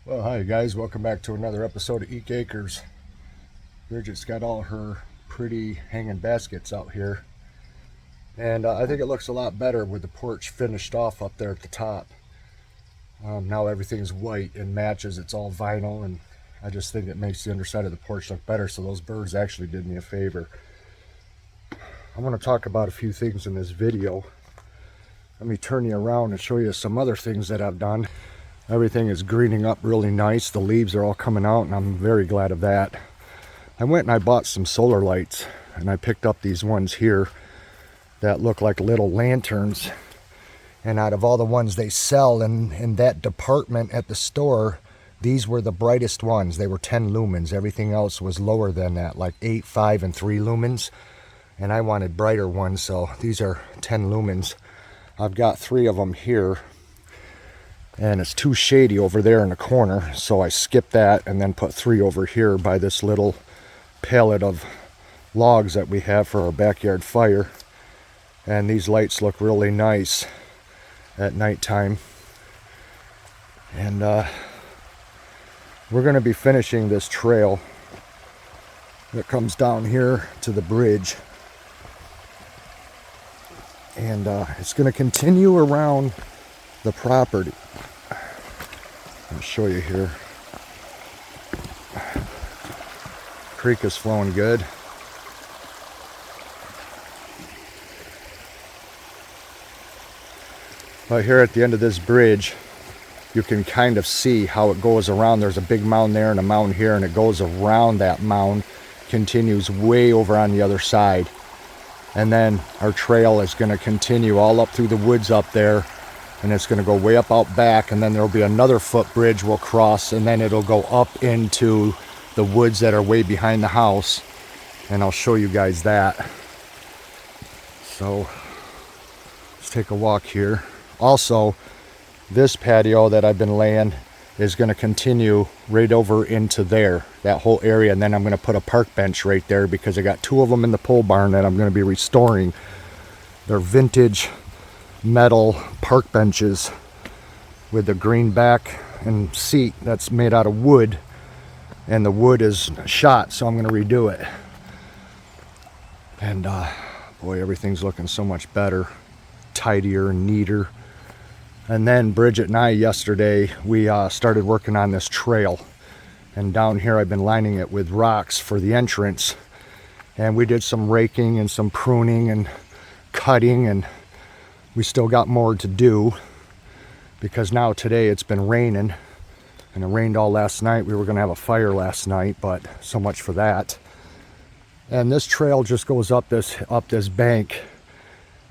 Well, hi guys, welcome back to another episode of Eek Acres. Bridget's got all her pretty hanging baskets out here, and I think it looks a lot better with the porch finished off up there at the top. Now everything's white and matches, it's all vinyl, and I just think it makes the underside of the porch look better, so those birds actually did me a favor. I want to talk about a few things in this video. Let me turn you around and show you some other things that I've done. Everything is greening up really nice. The leaves are all coming out, and I'm very glad of that. I went and I bought some solar lights, and I picked up these ones here that look like little lanterns. And out of all the ones they sell in that department at the store, these were the brightest ones. They were 10 lumens. Everything else was lower than that, like 8, 5, and 3 lumens. And I wanted brighter ones, so these are 10 lumens. I've got 3 of them here. And it's too shady over there in the corner, so I skipped that and then put 3 over here by this little pallet of logs that we have for our backyard fire. And these lights look really nice at nighttime. And we're going to be finishing this trail that comes down here to the bridge. And it's going to continue around the property. I'll show you here. Creek is flowing good. But here at the end of this bridge, you can kind of see how it goes around. There's a big mound there and a mound here, and it goes around that mound, continues way over on the other side. And then our trail is going to continue all up through the woods up there, and it's going to go way up out back, and then there'll be another footbridge we'll cross, and then it'll go up into the woods that are way behind the house, and I'll show you guys that. So let's take a walk here. Also, this patio that I've been laying is going to continue right over into there, that whole area, and then I'm going to put a park bench right there because I got 2 of them in the pole barn that I'm going to be restoring. They're vintage metal park benches with the green back and seat that's made out of wood, and the wood is shot, so I'm going to redo it. And boy, everything's looking so much better, tidier and neater. And then Bridget and I yesterday, we started working on this trail, and down here I've been lining it with rocks for the entrance, and we did some raking and some pruning and cutting, and we still got more to do because now today it's been raining, and it rained all last night. We were going to have a fire last night, but so much for that. And this trail just goes up this bank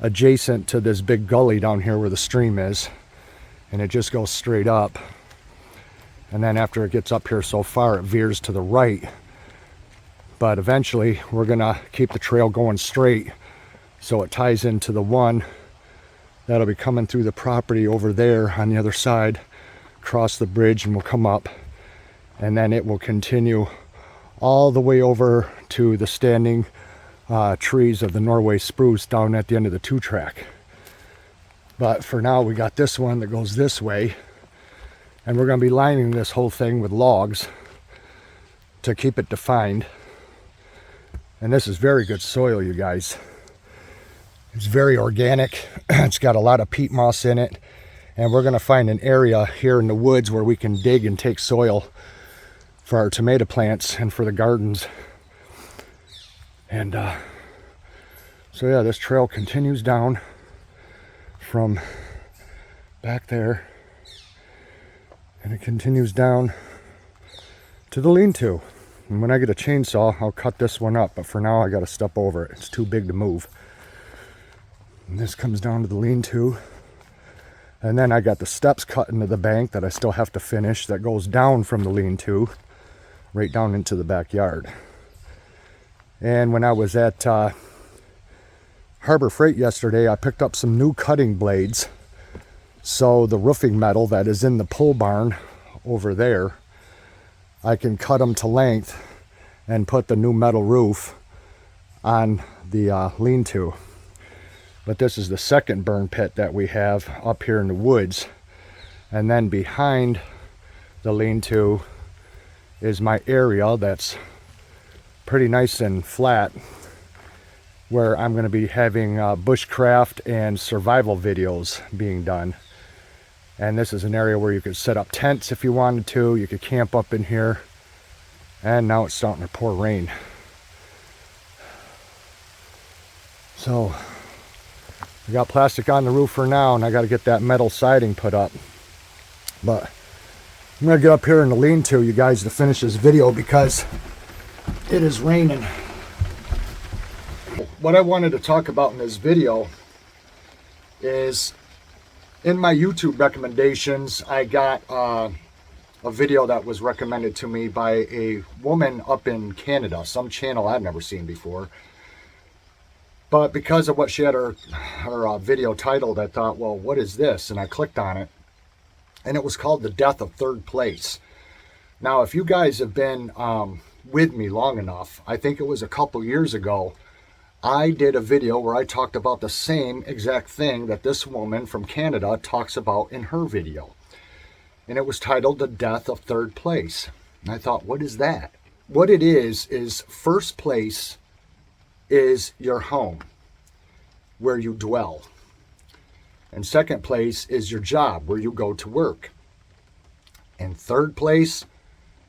adjacent to this big gully down here where the stream is, and it just goes straight up. And then after it gets up here so far, it veers to the right. But eventually we're going to keep the trail going straight so it ties into the one that'll be coming through the property over there on the other side, cross the bridge, and we'll come up, and then it will continue all the way over to the standing trees of the Norway spruce down at the end of the 2-track. But for now, we got this one that goes this way, and we're going to be lining this whole thing with logs to keep it defined. And this is very good soil, you guys. It's very organic. It's got a lot of peat moss in it, and we're going to find an area here in the woods where we can dig and take soil for our tomato plants and for the gardens. And so yeah, this trail continues down from back there, and it continues down to the lean-to. And when I get a chainsaw, I'll cut this one up, but for now I got to step over it. It's too big to move. And this comes down to the lean-to, and then I got the steps cut into the bank that I still have to finish that goes down from the lean-to right down into the backyard. And when I was at Harbor Freight yesterday, I picked up some new cutting blades, so the roofing metal that is in the pole barn over there, I can cut them to length and put the new metal roof on the lean-to. But this is the second burn pit that we have up here in the woods. And then behind The lean-to is my area that's pretty nice and flat, where I'm going to be having bushcraft and survival videos being done. And this is an area where you could set up tents if you wanted to. You could camp up in here. And now it's starting to pour rain. So I got plastic on the roof for now, and I got to get that metal siding put up. But I'm going to get up here in the lean-to, you guys, to finish this video because it is raining. What I wanted to talk about in this video is, in my YouTube recommendations, I got a video that was recommended to me by a woman up in Canada, some channel I've never seen before. But because of what she had her video titled, I thought, well, what is this? And I clicked on it, and it was called The Death of Third Place. Now, if you guys have been with me long enough, I think it was a couple years ago, I did a video where I talked about the same exact thing that this woman from Canada talks about in her video. And it was titled The Death of Third Place. And I thought, what is that? What it is first place is your home, where you dwell. And second place is your job, where you go to work. And third place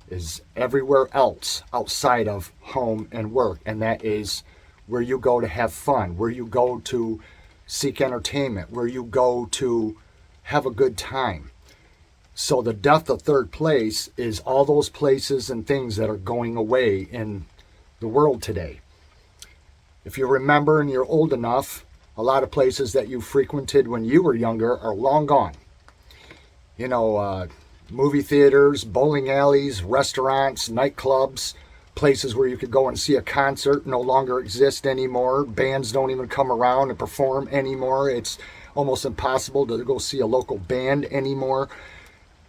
is everywhere else outside of home and work. And that is where you go to have fun, where you go to seek entertainment, where you go to have a good time. So the death of third place is all those places and things that are going away in the world today. If you remember and you're old enough, a lot of places that you frequented when you were younger are long gone. You know, movie theaters, bowling alleys, restaurants, nightclubs, places where you could go and see a concert no longer exist anymore. Bands don't even come around and perform anymore. It's almost impossible to go see a local band anymore.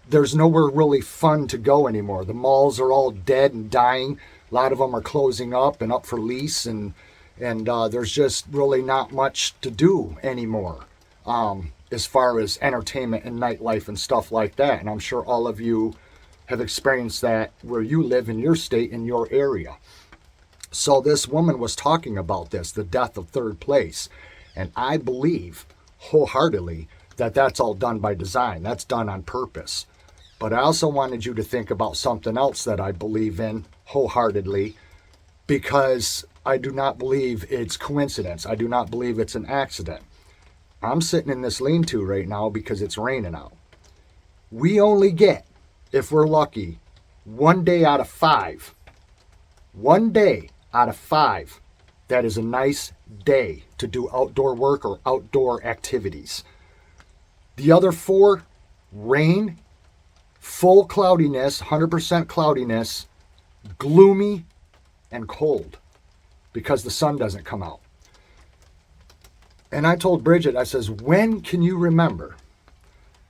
There's nowhere really fun to go anymore. The malls are all dead and dying. A lot of them are closing up and up for lease, and there's just really not much to do anymore as far as entertainment and nightlife and stuff like that. And I'm sure all of you have experienced that where you live in your state, in your area. So this woman was talking about this, the death of third place. And I believe wholeheartedly that that's all done by design. That's done on purpose. But I also wanted you to think about something else that I believe in wholeheartedly, because I do not believe it's coincidence. I do not believe it's an accident. I'm sitting in this lean-to right now because it's raining out. We only get, if we're lucky, 1 day out of 5. 1 day out of 5. That is a nice day to do outdoor work or outdoor activities. The other 4, rain, full cloudiness, 100% cloudiness, gloomy, and cold because the sun doesn't come out. And I told Bridget, I says, when can you remember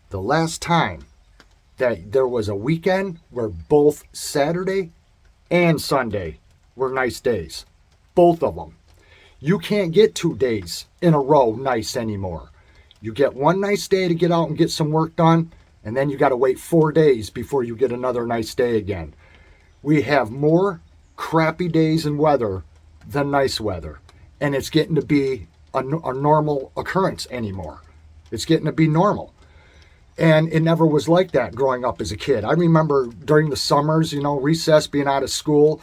the last time that there was a weekend where both Saturday and Sunday were nice days? Both of them. You can't get 2 days in a row nice anymore. You get one nice day to get out and get some work done, and then you got to wait 4 days before you get another nice day again. We have more crappy days and weather than nice weather, and it's getting to be a normal occurrence anymore. It's getting to be normal. And it never was like that growing up as a kid. I remember during the summers, you know, recess, being out of school,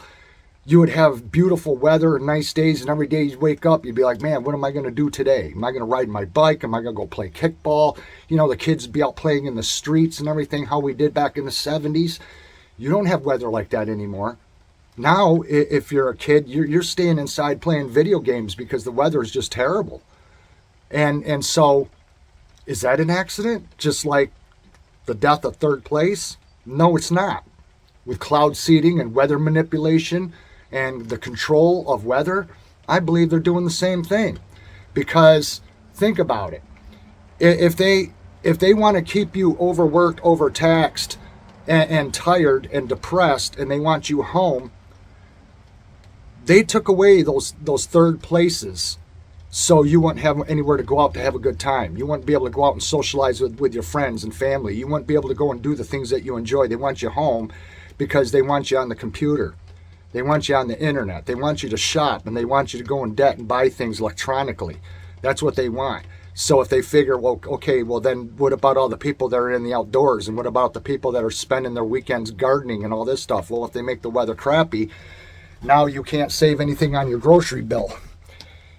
you would have beautiful weather and nice days, and every day you wake up, you'd be like, man, what am I going to do today? Am I going to ride my bike? Am I going to go play kickball? You know, the kids would be out playing in the streets and everything, how we did back in the 70s. You don't have weather like that anymore. Now, if you're a kid, you're staying inside playing video games because the weather is just terrible. And so, is that an accident? Just like the death of third place? No, it's not. With cloud seeding and weather manipulation and the control of weather, I believe they're doing the same thing. Because think about it. If they want to keep you overworked, overtaxed, and tired and depressed, and they want you home, they took away those third places So you wouldn't have anywhere to go out to have a good time. You wouldn't be able to go out and socialize with your friends and family. You wouldn't be able to go and do the things that you enjoy. They want you home because they want you on the computer. They want you on the internet. They want you to shop, and they want you to go in debt and buy things electronically. That's what they want. So if they figure, well, okay, well then what about all the people that are in the outdoors? And what about the people that are spending their weekends gardening and all this stuff? Well, if they make the weather crappy, now you can't save anything on your grocery bill.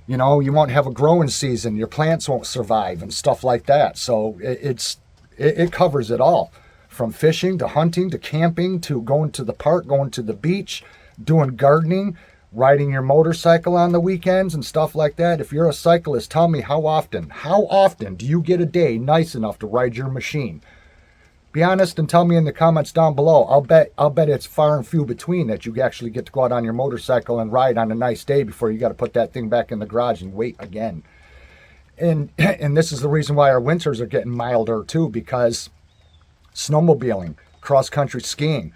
You know, you won't have a growing season. Your plants won't survive and stuff like that. So it covers it all, from fishing to hunting to camping to going to the park, going to the beach, doing gardening, riding your motorcycle on the weekends and stuff like that. If you're a cyclist, tell me how often do you get a day nice enough to ride your machine? Be honest and tell me in the comments down below. I'll bet it's far and few between that you actually get to go out on your motorcycle and ride on a nice day before you got to put that thing back in the garage and wait again. And this is the reason why our winters are getting milder too, because snowmobiling, cross-country skiing,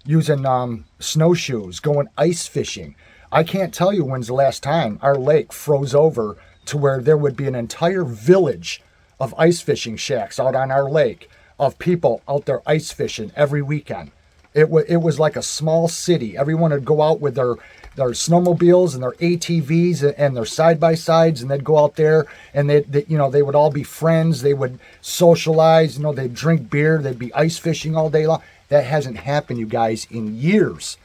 using snowshoes, going ice fishing. I can't tell you when's the last time our lake froze over to where there would be an entire village of ice fishing shacks out on our lake, of people out there ice fishing every weekend. It was like a small city. Everyone would go out with their snowmobiles and their ATVs and their side-by-sides, and they'd go out there, and they would all be friends. They would socialize, they'd drink beer, they'd be ice fishing all day long. That hasn't happened, you guys, in years.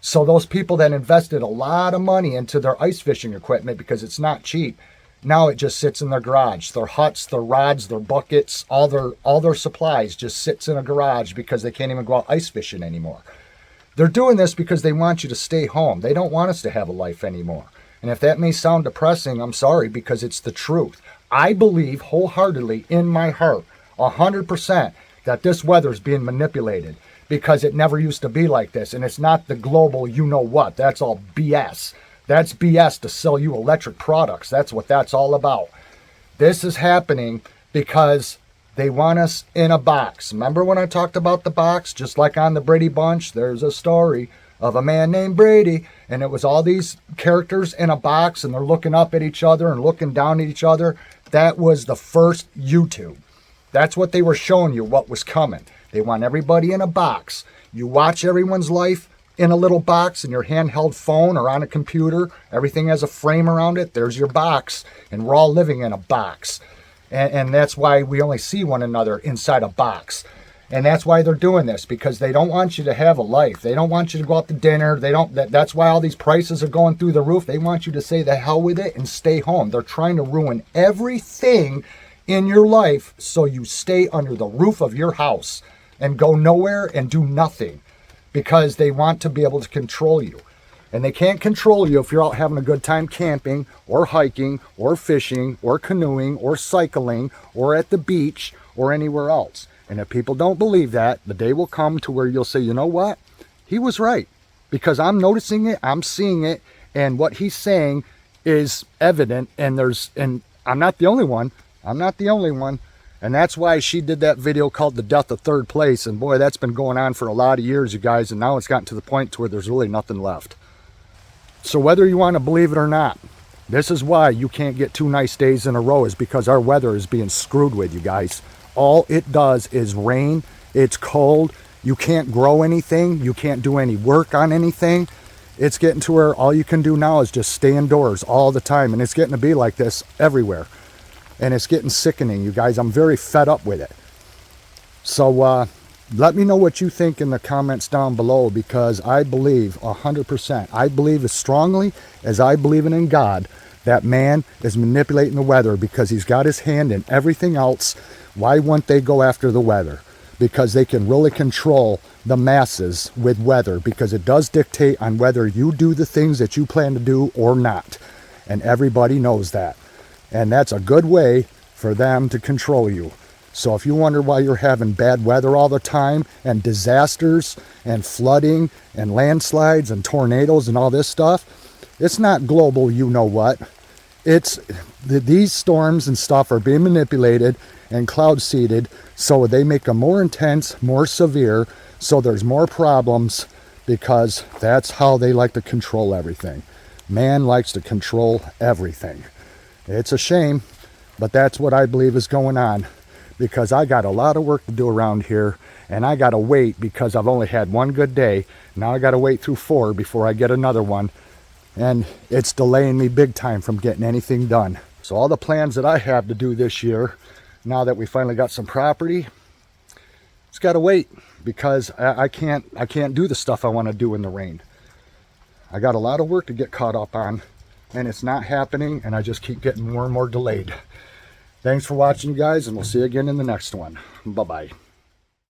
So those people that invested a lot of money into their ice fishing equipment, because it's not cheap, now it just sits in their garage. Their huts, their rods, their buckets, all their supplies just sits in a garage because they can't even go out ice fishing anymore. They're doing this because they want you to stay home. They don't want us to have a life anymore. And if that may sound depressing, I'm sorry, because it's the truth. I believe wholeheartedly in my heart, 100%, that this weather is being manipulated, because it never used to be like this. And it's not the global you-know-what. That's all BS. That's BS to sell you electric products. That's what that's all about. This is happening because they want us in a box. Remember when I talked about the box? Just like on the Brady Bunch, there's a story of a man named Brady, and it was all these characters in a box, and they're looking up at each other and looking down at each other. That was the first YouTube. That's what they were showing you, what was coming. They want everybody in a box. You watch everyone's life in a little box in your handheld phone or on a computer. Everything has a frame around it. There's your box, and we're all living in a box. And that's why we only see one another inside a box. And that's why they're doing this, because they don't want you to have a life. They don't want you to go out to dinner. That's why all these prices are going through the roof. They want you to say the hell with it and stay home. They're trying to ruin everything in your life so you stay under the roof of your house and go nowhere and do nothing, because they want to be able to control you. And they can't control you if you're out having a good time camping or hiking or fishing or canoeing or cycling or at the beach or anywhere else. And if people don't believe that, the day will come to where you'll say, you know what? He was right, because I'm noticing it, I'm seeing it, and what he's saying is evident, and I'm not the only one. And that's why she did that video called The Death of Third Place. And boy, that's been going on for a lot of years, you guys. And now it's gotten to the point to where there's really nothing left. So whether you want to believe it or not, this is why you can't get 2 nice days in a row, is because our weather is being screwed with, you guys. All it does is rain. It's cold. You can't grow anything. You can't do any work on anything. It's getting to where all you can do now is just stay indoors all the time. And it's getting to be like this everywhere. And it's getting sickening, you guys. I'm very fed up with it. So let me know what you think in the comments down below, because I believe 100%. I believe as strongly as I believe in God that man is manipulating the weather, because he's got his hand in everything else. Why wouldn't they go after the weather? Because they can really control the masses with weather, because it does dictate on whether you do the things that you plan to do or not. And everybody knows that. And that's a good way for them to control you. So if you wonder why you're having bad weather all the time, and disasters and flooding and landslides and tornadoes and all this stuff, it's not global you know what. It's these storms and stuff are being manipulated and cloud seeded, so they make them more intense, more severe, so there's more problems, because that's how they like to control everything. Man likes to control everything. It's a shame, but that's what I believe is going on, because I got a lot of work to do around here, and I got to wait because I've only had one good day. Now I got to wait through 4 before I get another one, and it's delaying me big time from getting anything done. So all the plans that I have to do this year, now that we finally got some property, it's got to wait, because I can't do the stuff I want to do in the rain. I got a lot of work to get caught up on, and it's not happening, and I just keep getting more and more delayed. Thanks for watching, guys, and we'll see you again in the next one. Bye-bye.